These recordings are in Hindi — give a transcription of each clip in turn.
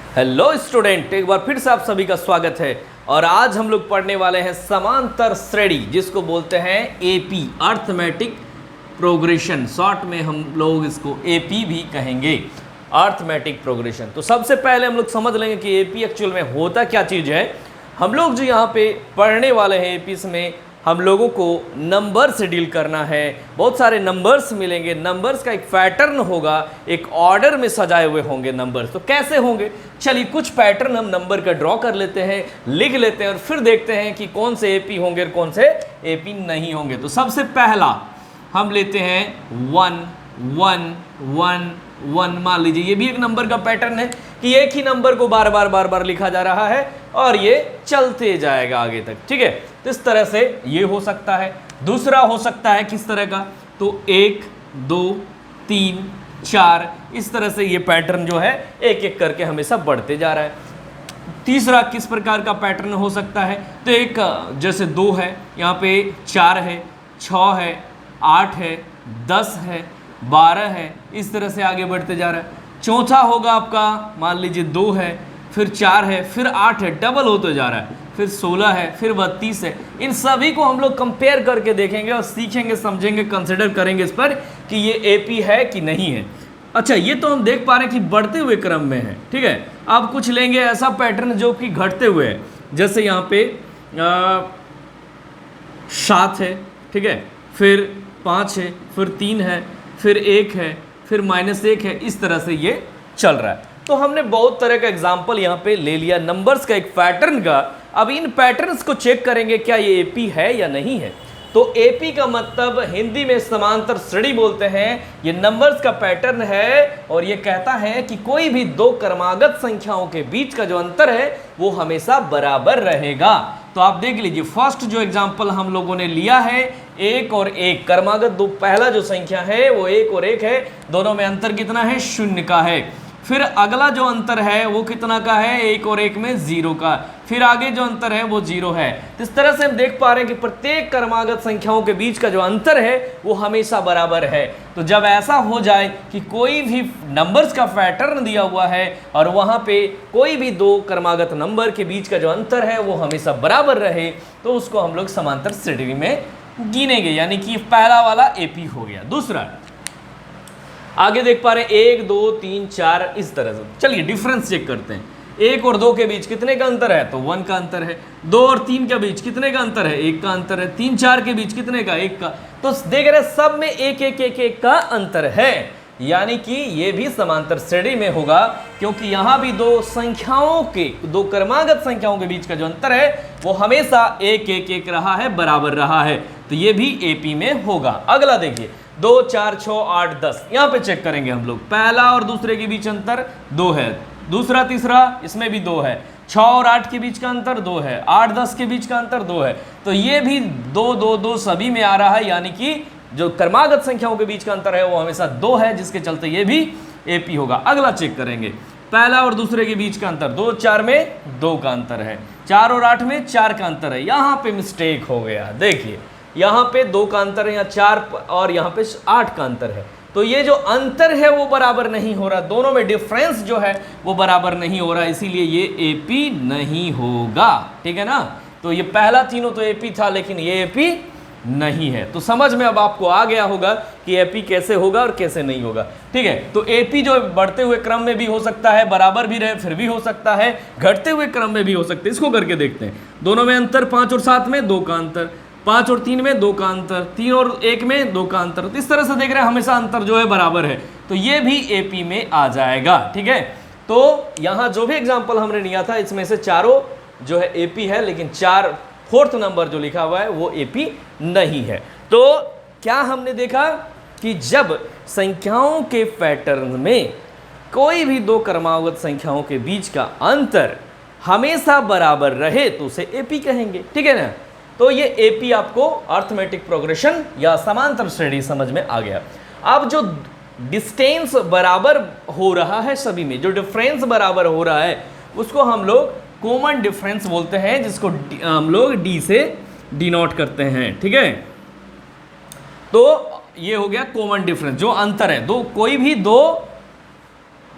हेलो स्टूडेंट, एक बार फिर से आप सभी का स्वागत है। और आज हम लोग पढ़ने वाले हैं समांतर श्रेणी, जिसको बोलते हैं एपी, अर्थमेटिक प्रोग्रेशन। शॉर्ट में हम लोग इसको एपी भी कहेंगे, अर्थमेटिक प्रोग्रेशन। तो सबसे पहले हम लोग समझ लेंगे कि एपी एक्चुअल में होता क्या चीज़ है। हम लोग जो यहाँ पे पढ़ने वाले हैं एपी में हम लोगों को नंबर से डील करना है। बहुत सारे नंबर्स मिलेंगे, नंबर्स का एक पैटर्न होगा, एक ऑर्डर में सजाए हुए होंगे नंबर्स। तो कैसे होंगे, चलिए कुछ पैटर्न हम नंबर का ड्रॉ कर लेते हैं, लिख लेते हैं और फिर देखते हैं कि कौन से एपी होंगे और कौन से एपी नहीं होंगे। तो सबसे पहला हम लेते हैं 1 1 1 1। मान लीजिए ये भी एक नंबर का पैटर्न है कि एक ही नंबर को बार बार लिखा जा रहा है और ये चलते जाएगा आगे तक, ठीक है। तो इस तरह से ये हो सकता है। दूसरा हो सकता है किस तरह का, तो 1 2 3 4, इस तरह से ये पैटर्न जो है एक एक करके हमेशा बढ़ते जा रहा है। तीसरा किस प्रकार का पैटर्न हो सकता है, तो एक जैसे 2 है, यहाँ पे 4 है, 6 है, 8 है, 10 है, 12 है, इस तरह से आगे बढ़ते जा रहा है। चौथा होगा आपका, मान लीजिए 2 है, फिर 4 है, फिर 8 है, डबल होते जा रहा है, फिर 16 है, फिर 32 है। इन सभी को हम लोग कंपेयर करके देखेंगे और सीखेंगे, समझेंगे, कंसिडर करेंगे इस पर कि ये एपी है कि नहीं है। अच्छा, ये तो हम देख पा रहे हैं कि बढ़ते हुए क्रम में है, ठीक है। अब कुछ लेंगे ऐसा पैटर्न जो कि घटते हुए है, जैसे यहाँ पे 7 है, ठीक है, फिर 5 है, फिर 3 है, फिर 1 है, फिर -1 है, इस तरह से ये चल रहा है। तो हमने बहुत तरह का एग्जाम्पल यहाँ पे ले लिया नंबर्स का, एक पैटर्न का। अब इन पैटर्न्स को चेक करेंगे क्या ये एपी है या नहीं है। तो एपी का मतलब हिंदी में समांतर श्रेणी बोलते हैं। ये नंबर्स का पैटर्न है और ये कहता है कि कोई भी दो क्रमागत संख्याओं के बीच का जो अंतर है वो हमेशा बराबर रहेगा। तो आप देख लीजिए, फर्स्ट जो एग्जाम्पल हम लोगों ने लिया है 1 और 1, क्रमागत दो, पहला जो संख्या है वो 1 और 1 है, दोनों में अंतर कितना है, 0 का है। फिर अगला जो अंतर है वो कितना का है, 1 और 1 में 0 का। फिर आगे जो अंतर है वो 0 है। तो इस तरह से हम देख पा रहे हैं कि प्रत्येक क्रमागत संख्याओं के बीच का जो अंतर है वो हमेशा बराबर है। तो जब ऐसा हो जाए कि कोई भी नंबर्स का पैटर्न दिया हुआ है और वहाँ पे कोई भी दो क्रमागत नंबर के बीच का जो अंतर है वो हमेशा बराबर रहे, तो उसको हम लोग समांतर श्रेणी में गिनेंगे, यानी कि पहला वाला एपी हो गया। दूसरा आगे देख पा रहे हैं 1 2 3 4, इस तरह से। चलिए डिफरेंस चेक करते हैं। 1 और 2 के बीच कितने का अंतर है, तो 1 का अंतर है। 2 और 3 के बीच कितने का अंतर है, 1 का अंतर है। 3 4 के बीच कितने का, 1 का। तो देख रहे हैं सब में 1 1 1 1 का अंतर है, यानी कि ये भी समांतर श्रेणी में होगा, क्योंकि यहाँ भी दो संख्याओं के, दो क्रमागत संख्याओं के बीच का जो अंतर है वो हमेशा 1 1 1 रहा है, बराबर रहा है। तो ये भी एपी में होगा। अगला देखिए 2 4 6 8 10, यहाँ पे चेक करेंगे हम लोग। पहला और दूसरे के बीच अंतर 2 है, दूसरा तीसरा इसमें भी 2 है। 6 और 8 के बीच का अंतर 2 है, 8 10 के बीच का अंतर 2 है। तो ये भी 2 2 2 सभी में आ रहा है, यानी कि जो क्रमागत संख्याओं के बीच का अंतर है वो हमेशा 2 है, जिसके चलते ये भी एपी होगा। अगला चेक करेंगे, पहला और दूसरे के बीच का अंतर 2 4 में 2 का अंतर है, 4 और 8 में 4 का अंतर है। यहाँ पे मिस्टेक हो गया, देखिए यहाँ पे 2 का अंतर है, यहाँ 4 और यहाँ पे 8 का अंतर है। तो ये जो अंतर है वो बराबर नहीं हो रहा, दोनों में डिफरेंस जो है वो बराबर नहीं हो रहा, इसीलिए ये एपी नहीं होगा, ठीक है ना। तो ये पहला तीनों तो एपी था, लेकिन ये एपी नहीं है। तो समझ में अब आपको आ गया होगा कि एपी कैसे होगा और कैसे नहीं होगा, ठीक है। तो एपी जो बढ़ते हुए क्रम में भी हो सकता है, बराबर भी रहे फिर भी हो सकता है, घटते हुए क्रम में भी हो सकता है। इसको करके देखते हैं। दोनों में अंतर 5 और 7 में 2 का अंतर, 5 और 3 में 2 का अंतर, 3 और 1 में 2 का अंतर। तो इस तरह से देख रहे हैं हमेशा अंतर जो है बराबर है, तो ये भी एपी में आ जाएगा, ठीक है। तो यहाँ जो भी एग्जाम्पल हमने लिया था इसमें से चारों जो है एपी है, लेकिन 4th नंबर जो लिखा हुआ है वो एपी नहीं है। तो क्या हमने देखा कि जब संख्याओं के पैटर्न में कोई भी दो क्रमागत संख्याओं के बीच का अंतर हमेशा बराबर रहे तो उसे एपी कहेंगे, ठीक है ना। तो ये एपी आपको अर्थमेटिक प्रोग्रेशन या समांतर श्रेणी समझ में आ गया। अब जो डिस्टेंस बराबर हो रहा है सभी में, जो डिफरेंस बराबर हो रहा है उसको हम लोग कॉमन डिफरेंस बोलते हैं, जिसको हम लोग डी से डिनोट करते हैं, ठीक है। तो ये हो गया कॉमन डिफरेंस, जो अंतर है दो, कोई भी दो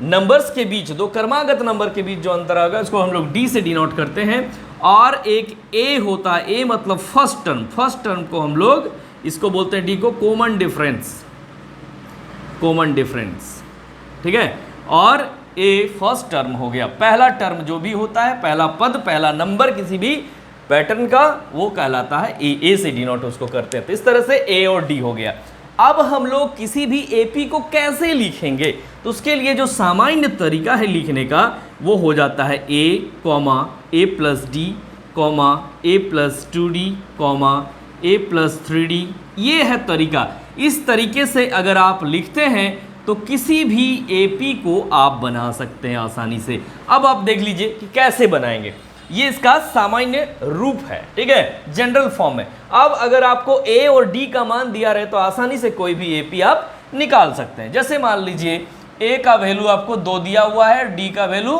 नंबर्स के बीच, दो क्रमागत नंबर के बीच जो अंतर आएगा इसको हम लोग डी से डिनोट करते हैं। और एक ए होता है, ए मतलब फर्स्ट टर्म को हम लोग इसको बोलते हैं डी को कॉमन डिफरेंस, ठीक है। और ए फर्स्ट टर्म हो गया, पहला टर्म जो भी होता है, पहला पद, पहला नंबर किसी भी पैटर्न का, वो कहलाता है ए से डिनोट उसको करते हैं। तो इस तरह से ए और डी हो गया। अब हम लोग किसी भी एपी को कैसे लिखेंगे, तो उसके लिए जो सामान्य तरीका है लिखने का वो हो जाता है ए कॉमा ए प्लस डी कॉमा ए प्लस 2d कॉमा ए प्लस 3d, ये है तरीका। इस तरीके से अगर आप लिखते हैं तो किसी भी एपी को आप बना सकते हैं आसानी से। अब आप देख लीजिए कि कैसे बनाएंगे, ये इसका सामान्य रूप है, ठीक है, जनरल फॉर्म है। अब अगर आपको ए और डी का मान दिया रहे तो आसानी से कोई भी एपी आप निकाल सकते हैं। जैसे मान लीजिए ए का वैल्यू आपको 2 दिया हुआ है, डी का वैल्यू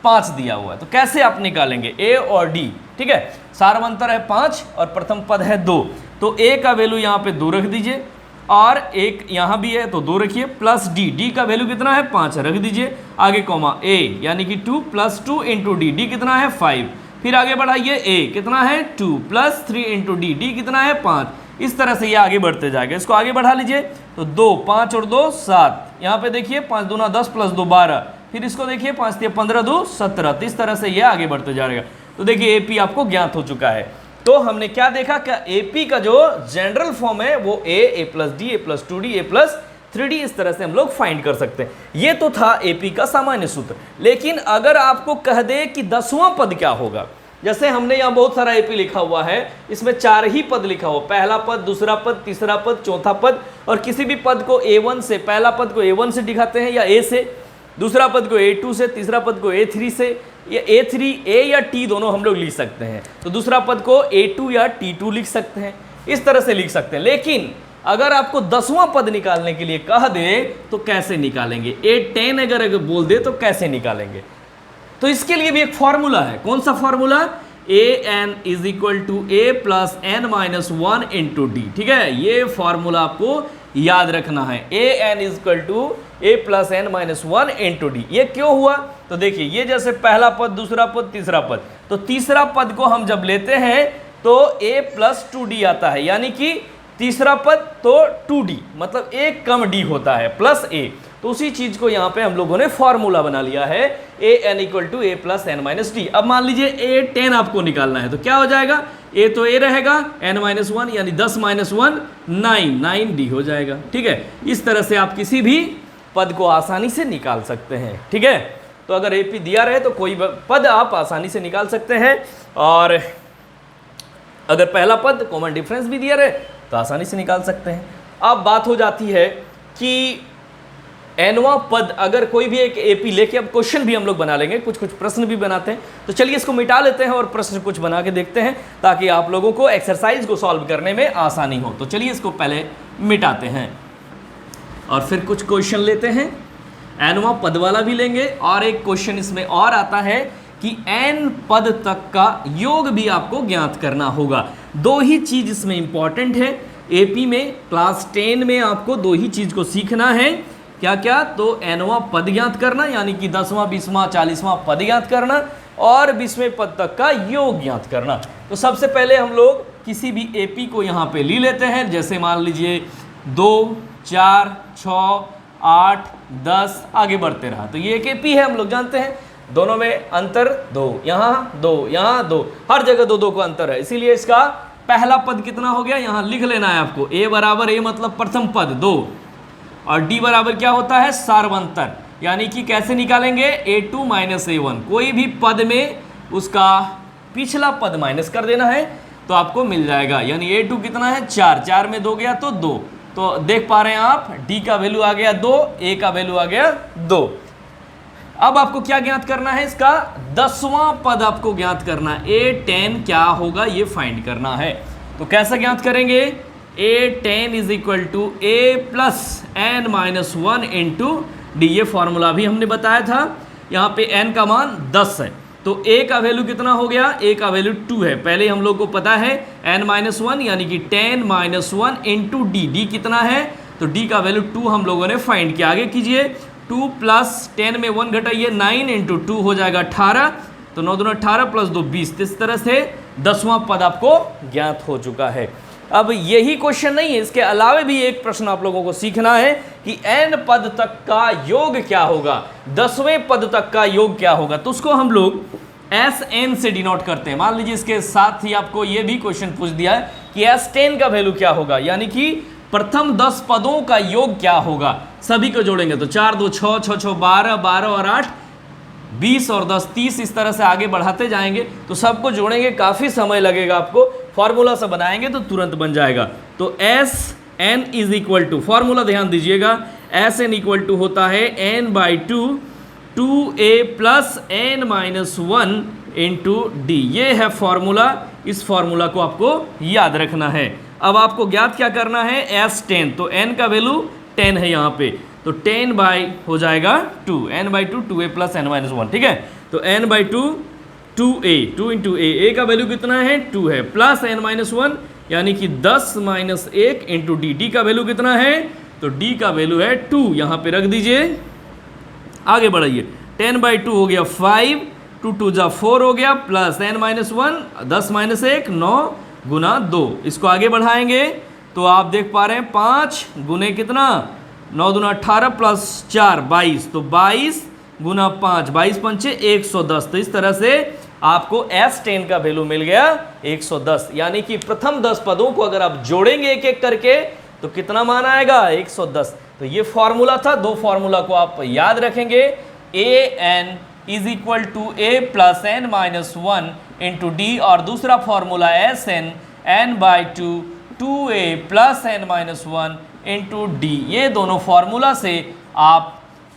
5 दिया हुआ है, तो कैसे आप निकालेंगे ए और डी, ठीक है। सार्वंतर है 5 और प्रथम पद है 2, तो ए का वैल्यू यहाँ पे 2 रख दीजिए और एक यहाँ भी है तो 2 रखिए, प्लस डी का वैल्यू कितना है 5 रख दीजिए, आगे कॉमा ए यानी कि 2 प्लस 2 इंटू डी कितना है 5, फिर आगे बढ़ाइए ए कितना है 2 प्लस 3 इंटू डी कितना है 5। इस तरह से ये आगे बढ़ते जाएगा। इसको आगे बढ़ा लीजिए तो 2, 5 और 2 7, यहाँ पे देखिए 5 दूना 10 प्लस 2 12, फिर इसको देखिए 5 3 15 2 17, तो इस तरह से ये आगे बढ़ते जाएगा। तो देखिए एपी आपको ज्ञात हो चुका है। तो हमने क्या देखा, क्या एपी का जो जनरल फॉर्म है वो ए प्लस डी, ए प्लस 2d, ए प्लस 3d, इस तरह से हम लोग फाइंड कर सकते हैं। ये तो था एपी का सामान्य सूत्र। लेकिन अगर आपको कह दे कि 10वां पद क्या होगा, जैसे हमने यहाँ बहुत सारा एपी लिखा हुआ है, इसमें 4 ही पद लिखा हुआ, पहला पद, दूसरा पद, तीसरा पद, चौथा पद, और किसी भी पद को A1 से, पहला पद को A1 से दिखाते हैं या A से, दूसरा पद को A2 से, तीसरा पद को A3 से, या A3, A या T दोनों हम लोग लिख सकते हैं। तो दूसरा पद को A2 या T2 लिख सकते हैं, इस तरह से लिख सकते हैं। लेकिन अगर आपको 10वां पद निकालने के लिए कह दे तो कैसे निकालेंगे, A10 अगर बोल दे तो कैसे निकालेंगे, तो इसके लिए भी एक फॉर्मूला है। कौन सा formula, an is equal to a plus n minus 1 into d, ठीक है। ये फॉर्मूला आपको याद रखना है, an is equal to a plus n minus 1 into d. ये क्यों हुआ, तो देखिए ये जैसे पहला पद, दूसरा पद, तीसरा पद, तो तीसरा पद को हम जब लेते हैं तो a प्लस 2d आता है, यानी कि तीसरा पद तो 2d, मतलब एक कम d होता है प्लस a। तो उसी चीज को यहाँ पे हम लोगों ने फॉर्मूला बना लिया है, an equal to a plus n minus d. अब मान लीजिए A10 आपको निकालना है तो क्या हो जाएगा, a तो a रहेगा, n माइनस 1 यानी 10 माइनस 1 9d हो जाएगा, ठीक है। इस तरह से आप किसी भी पद को आसानी से निकाल सकते हैं, ठीक है। तो अगर एपी दिया रहे तो कोई पद आप आसानी से निकाल सकते हैं, और अगर पहला पद कॉमन डिफरेंस भी दिया रहे तो आसानी से निकाल सकते हैं। अब बात हो जाती है कि nवां पद अगर कोई भी एक एपी लेके, अब क्वेश्चन भी हम लोग बना लेंगे, कुछ प्रश्न भी बनाते हैं, तो चलिए इसको मिटा लेते हैं और प्रश्न कुछ बना के देखते हैं ताकि आप लोगों को एक्सरसाइज को सॉल्व करने में आसानी हो। तो चलिए इसको पहले मिटाते हैं और फिर कुछ क्वेश्चन लेते हैं। nवां पद वाला भी लेंगे, और एक क्वेश्चन इसमें और आता है कि n पद तक का योग भी आपको ज्ञात करना होगा। 2 ही चीज इसमें इंपॉर्टेंट है। एपी में क्लास 10 में आपको 2 ही चीज को सीखना है, क्या क्या, तो nवां पद ज्ञात करना, यानी कि 10वां 20वां 40वां पद ज्ञात करना, और 20वें पद तक का योग ज्ञात करना। तो सबसे पहले हम लोग किसी भी एपी को यहाँ पे ले लेते हैं, जैसे मान लीजिए 2 4 6 8 10, आगे बढ़ते रहा, तो ये एक एपी है, हम लोग जानते हैं। दोनों में अंतर 2, यहाँ 2, यहाँ 2, हर जगह 2 का अंतर है, इसीलिए इसका पहला पद कितना हो गया, यहाँ लिख लेना है आपको, a बराबर a मतलब प्रथम पद 2, और d बराबर क्या होता है, सार्वंतर, यानी कि कैसे निकालेंगे, a2 माइनस a1, कोई भी पद में उसका पिछला पद माइनस कर देना है तो आपको मिल जाएगा। यानी a2 कितना है 4, 4 में 2 गया तो 2, तो देख पा रहे हैं आप d का वैल्यू आ गया 2, a का वैल्यू आ गया 2। अब आपको क्या ज्ञात करना है, इसका 10वां पद आपको ज्ञात करना है, A10 क्या होगा ये फाइंड करना है। तो कैसे ज्ञात करेंगे, A10 is equal to a plus n minus 1 into d, ये फॉर्मूला भी हमने बताया था। यहाँ पे n का मान 10 है, तो a का वैल्यू कितना हो गया, a का वैल्यू 2 है, पहले हम लोग को पता है n माइनस 1 यानी कि 10 माइनस 1 इंटू डी, डी कितना है, तो d का वैल्यू 2 हम लोगों ने फाइंड किया। आगे कीजिए 2 प्लस 10 में 1 घटाइए, 9 इंटू 2 हो जाएगा 18, तो 9 दूना 18 प्लस 2 20। इस तरह से 10वां पद आपको ज्ञात हो चुका है। अब यही क्वेश्चन नहीं है, इसके अलावा भी एक प्रश्न आप लोगों को सीखना है कि n पद तक का योग क्या होगा, 10वें पद तक का योग क्या होगा। तो उसको हम लोग Sn से डिनोट करते हैं। मान लीजिए इसके साथ ही आपको यह भी क्वेश्चन पूछ दिया है कि S10 का वैल्यू क्या होगा, यानी कि प्रथम 10 पदों का योग क्या होगा। सभी को जोड़ेंगे तो 4 2 6 6 6 12 12 और 8 20 और 10 30, इस तरह से आगे बढ़ाते जाएंगे। तो सबको जोड़ेंगे, काफ़ी समय लगेगा आपको, फॉर्मूला से बनाएंगे तो तुरंत बन जाएगा। तो Sn is equal to, formula ध्यान दीजिएगा, Sn इक्वल टू होता है n/2 2a plus n-1 into d. ये है फॉर्मूला, इस फॉर्मूला को आपको याद रखना है। अब आपको ज्ञात क्या करना है, S10, तो n का वैल्यू 10 है यहाँ पे, तो 10 बाई हो जाएगा 2, n/2 2a प्लस n-1, ठीक है। तो n/2 2a, 2 इंटू a का वैल्यू कितना है 2 है, प्लस n-1 यानी कि 10 - 1 इंटू डी का वैल्यू कितना है, तो d का वैल्यू है 2, यहाँ पे रख दीजिए, आगे बढ़ाइए। 10/2 हो गया 5, 2 2 जा 4 हो गया, प्लस n-1 10 - 1 9 गुना 2, इसको आगे बढ़ाएंगे तो आप देख पा रहे हैं 5 गुने कितना 9 दूना 18 प्लस 4 22, तो 22 गुना 5 22 पंचे 110। तो इस तरह से आपको S10 का वैल्यू मिल गया 110, यानी कि प्रथम 10 पदों को अगर आप जोड़ेंगे एक एक करके तो कितना मान आएगा 110। तो ये फॉर्मूला था, दो फॉर्मूला को आप याद रखेंगे, an is equal to a plus n-1 into d, और दूसरा formula Sn n/2 2a plus n-1 into d. ये दोनों फॉर्मूला से आप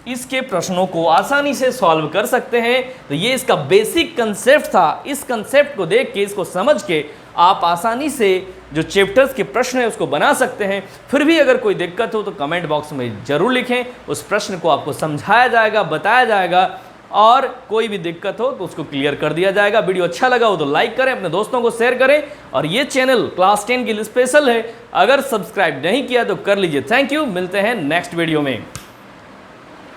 इसके प्रश्नों को आसानी से सॉल्व कर सकते हैं। तो ये इसका बेसिक कंसेप्ट था, इस कंसेप्ट को देख के, इसको समझ के आप आसानी से जो चैप्टर्स के प्रश्न है उसको बना सकते हैं। फिर भी अगर कोई दिक्कत हो तो कमेंट बॉक्स में ज़रूर लिखें, उस प्रश्न को आपको समझाया जाएगा, बताया जाएगा, और कोई भी दिक्कत हो तो उसको क्लियर कर दिया जाएगा। वीडियो अच्छा लगा हो तो लाइक करें, अपने दोस्तों को शेयर करें, और ये चैनल क्लास 10 के लिए स्पेशल है, अगर सब्सक्राइब नहीं किया तो कर लीजिए। थैंक यू, मिलते हैं नेक्स्ट वीडियो में।